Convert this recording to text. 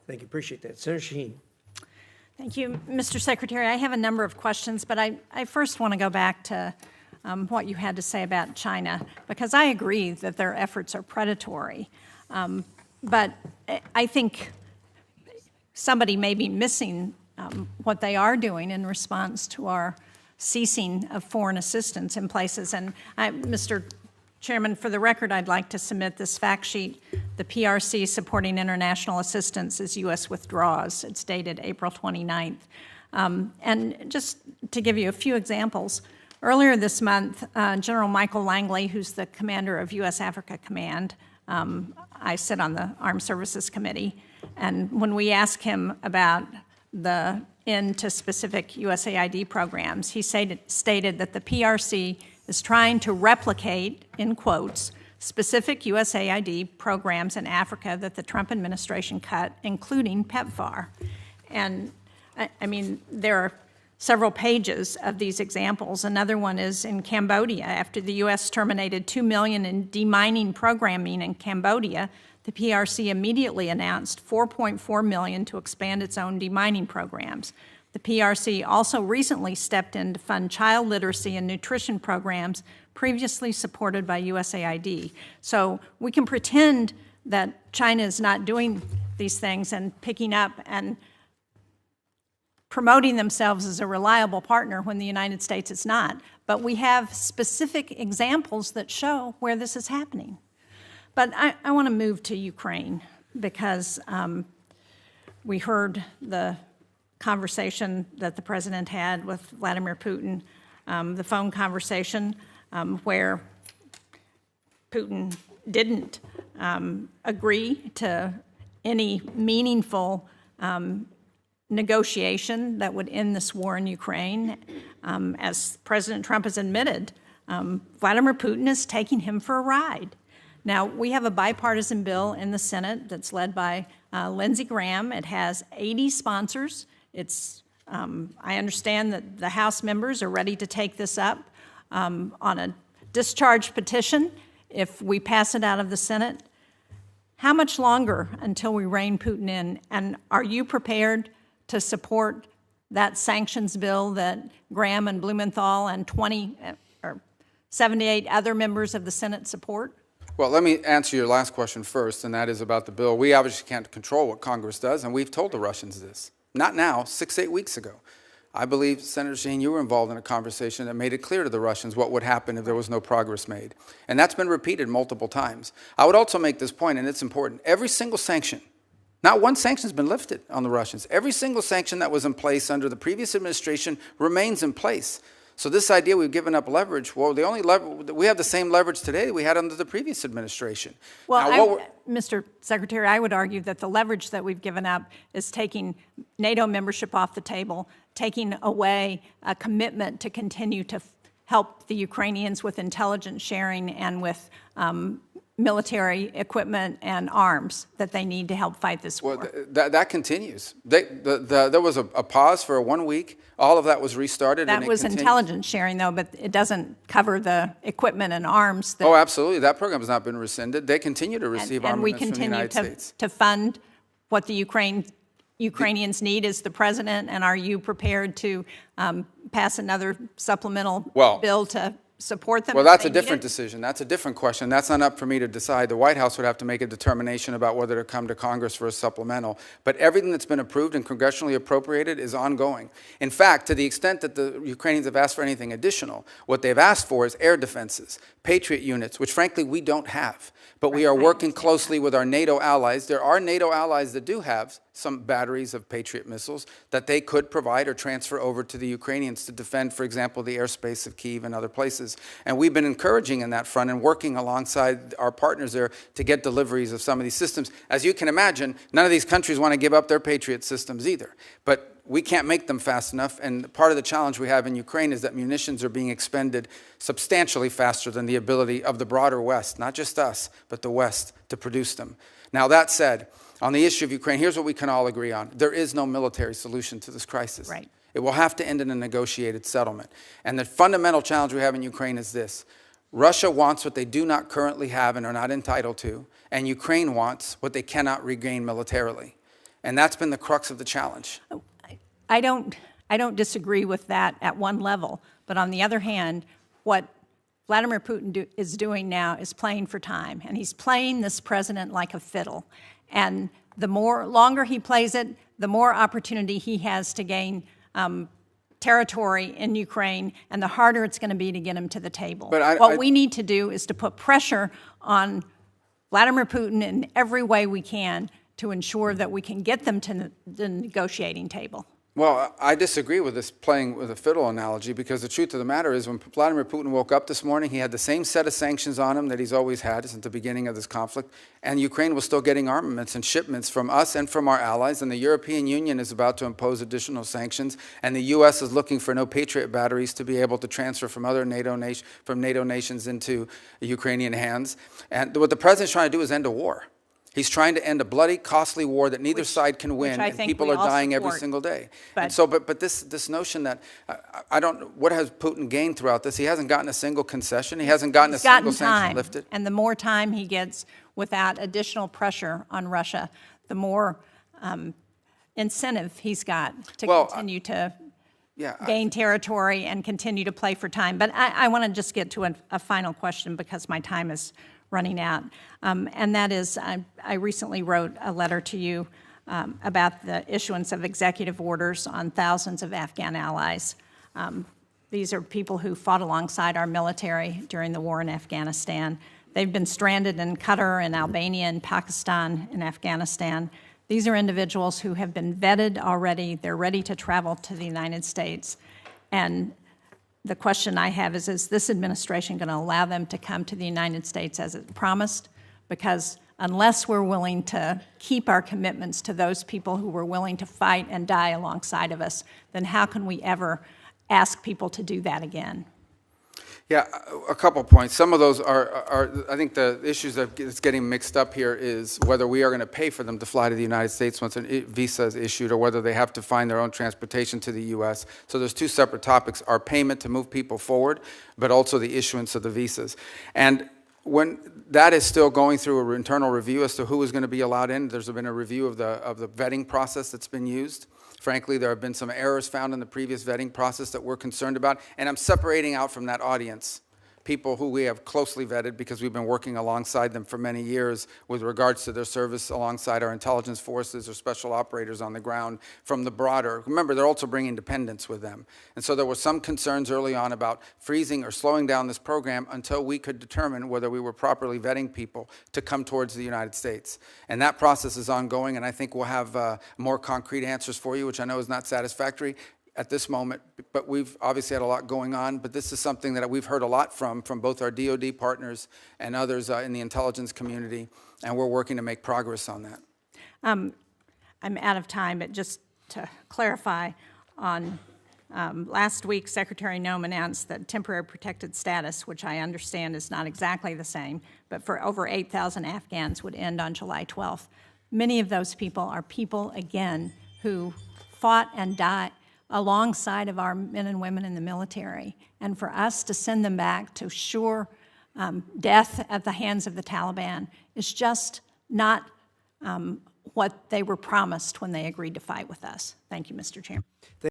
Thank you. Appreciate that. Senator Shaheen. Thank you, Mr. Secretary. I have a number of questions, but I first want to go back to what you had to say about China, because I agree that their efforts are predatory. But I think somebody may be missing what they are doing in response to our ceasing of foreign assistance in places. And Mr. Chairman, for the record, I'd like to submit this fact sheet. The PRC supporting international assistance as U.S. withdraws. It's dated April 29th. And just to give you a few examples, earlier this month, General Michael Langley, who's the commander of U.S. Africa Command, I sit on the Armed Services Committee, and when we asked him about the end to specific USAID programs, he stated that the PRC is trying to replicate, in quotes, specific USAID programs in Africa that the Trump administration cut, including PEPFAR. And I mean, there are several pages of these examples. Another one is in Cambodia. After the U.S. terminated $2 million in demining programming in Cambodia, the PRC immediately announced $4.4 million to expand its own demining programs. The PRC also recently stepped in to fund child literacy and nutrition programs previously supported by USAID. So we can pretend that China is not doing these things and picking up and promoting themselves as a reliable partner when the United States is not. But we have specific examples that show where this is happening. But I want to move to Ukraine because we heard the conversation that the president had with Vladimir Putin, the phone conversation where Putin didn't agree to any meaningful negotiation that would end this war in Ukraine. As President Trump has admitted, Vladimir Putin is taking him for a ride. Now, we have a bipartisan bill in the Senate that's led by Lindsey Graham. It has 80 sponsors. I understand that the House members are ready to take this up on a discharge petition if we pass it out of the Senate. How much longer until we rein Putin in? And are you prepared to support that sanctions bill that Graham and Blumenthal and 78 other members of the Senate support? Well, let me answer your last question first, and that is about the bill. We obviously can't control what Congress does, and we've told the Russians this. Not now, 6-8 weeks ago. I believe, Senator Jeanne, you were involved in a conversation that made it clear to the Russians what would happen if there was no progress made. And that's been repeated multiple times. I would also make this point, and it's important. Every single sanction, not one sanction has been lifted on the Russians. Every single sanction that was in place under the previous administration remains in place. So this idea we've given up leverage, well, we have the same leverage today that we had under the previous administration. Well, Mr. Secretary, I would argue that the leverage that we've given up is taking NATO membership off the table, taking away a commitment to continue to help the Ukrainians with intelligence sharing and with military equipment and arms that they need to help fight this war. Well, that continues. There was a pause for 1 week. All of that was restarted. That was intelligence sharing, though, but it doesn't cover the equipment and arms. Oh, absolutely. That program has not been rescinded. They continue to receive armaments from the United States. And we continue to fund what the Ukrainians need as the president, and are you prepared to pass another supplemental bill to support them? Well, that's a different decision. That's a different question. That's not up for me to decide. The White House would have to make a determination about whether to come to Congress for a supplemental. But everything that's been approved and congressionally appropriated is ongoing. In fact, to the extent that the Ukrainians have asked for anything additional, what they've asked for is air defenses, Patriot units, which frankly we don't have. But we are working closely with our NATO allies. There are NATO allies that do have some batteries of Patriot missiles that they could provide or transfer over to the Ukrainians to defend, for example, the airspace of Kyiv and other places. And we've been encouraging in that front and working alongside our partners there to get deliveries of some of these systems. As you can imagine, none of these countries want to give up their Patriot systems either. But we can't make them fast enough, and part of the challenge we have in Ukraine is that munitions are being expended substantially faster than the ability of the broader West, not just us, but the West, to produce them. Now, that said, on the issue of Ukraine, here's what we can all agree on. There is no military solution to this crisis. Right. It will have to end in a negotiated settlement. And the fundamental challenge we have in Ukraine is this. Russia wants what they do not currently have and are not entitled to, and Ukraine wants what they cannot regain militarily. And that's been the crux of the challenge. I don't disagree with that at one level, but on the other hand, what Vladimir Putin is doing now is playing for time, and he's playing this president like a fiddle. And the longer he plays it, the more opportunity he has to gain territory in Ukraine, and the harder it's going to be to get him to the table. But what we need to do is to put pressure on Vladimir Putin in every way we can to ensure that we can get them to the negotiating table. Well, I disagree with this playing with a fiddle analogy, because the truth of the matter is when Vladimir Putin woke up this morning, he had the same set of sanctions on him that he's always had since the beginning of this conflict, and Ukraine was still getting armaments and shipments from us and from our allies, and the European Union is about to impose additional sanctions, and the U.S. is looking for no Patriot batteries to be able to transfer from other NATO nations into Ukrainian hands. And what the president's trying to do is end a war. He's trying to end a bloody, costly war that neither side can win, and people are dying every single day. And so, but this notion that, I don't, what has Putin gained throughout this? He hasn't gotten a single concession. He hasn't gotten a single sanction lifted. And the more time he gets without additional pressure on Russia, the more incentive he's got to continue to gain territory and continue to play for time. But I want to just get to a final question because my time is running out, and that is, I recently wrote a letter to you about the issuance of executive orders on thousands of Afghan allies. These are people who fought alongside our military during the war in Afghanistan. They've been stranded in Qatar and Albania and Pakistan and Afghanistan. These are individuals who have been vetted already. They're ready to travel to the United States. And the question I have is this administration going to allow them to come to the United States as it promised? Because unless we're willing to keep our commitments to those people who were willing to fight and die alongside of us, then how can we ever ask people to do that again? Yeah, a couple points. Some of those are I think the issues that's getting mixed up here is whether we are going to pay for them to fly to the United States once a visa is issued, or whether they have to find their own transportation to the U.S. So there's two separate topics: our payment to move people forward, but also the issuance of the visas. And when that is still going through an internal review as to who is going to be allowed in, there's been a review of the vetting process that's been used. Frankly, there have been some errors found in the previous vetting process that we're concerned about, and I'm separating out from that audience people who we have closely vetted because we've been working alongside them for many years with regards to their service alongside our intelligence forces or special operators on the ground from the broader. Remember, they're also bringing dependents with them. And so there were some concerns early on about freezing or slowing down this program until we could determine whether we were properly vetting people to come towards the United States. And that process is ongoing, and I think we'll have more concrete answers for you, which I know is not satisfactory at this moment, but we've obviously had a lot going on. But this is something that we've heard a lot from both our DoD partners and others in the intelligence community, and we're working to make progress on that. I'm out of time, but just to clarify, on last week, Secretary Noem announced that temporary protected status, which I understand is not exactly the same, but for over 8,000 Afghans would end on July 12th. Many of those people are people, again, who fought and died alongside of our men and women in the military. And for us to send them back to sure death at the hands of the Taliban is just not what they were promised when they agreed to fight with us. Thank you, Mr. Chairman.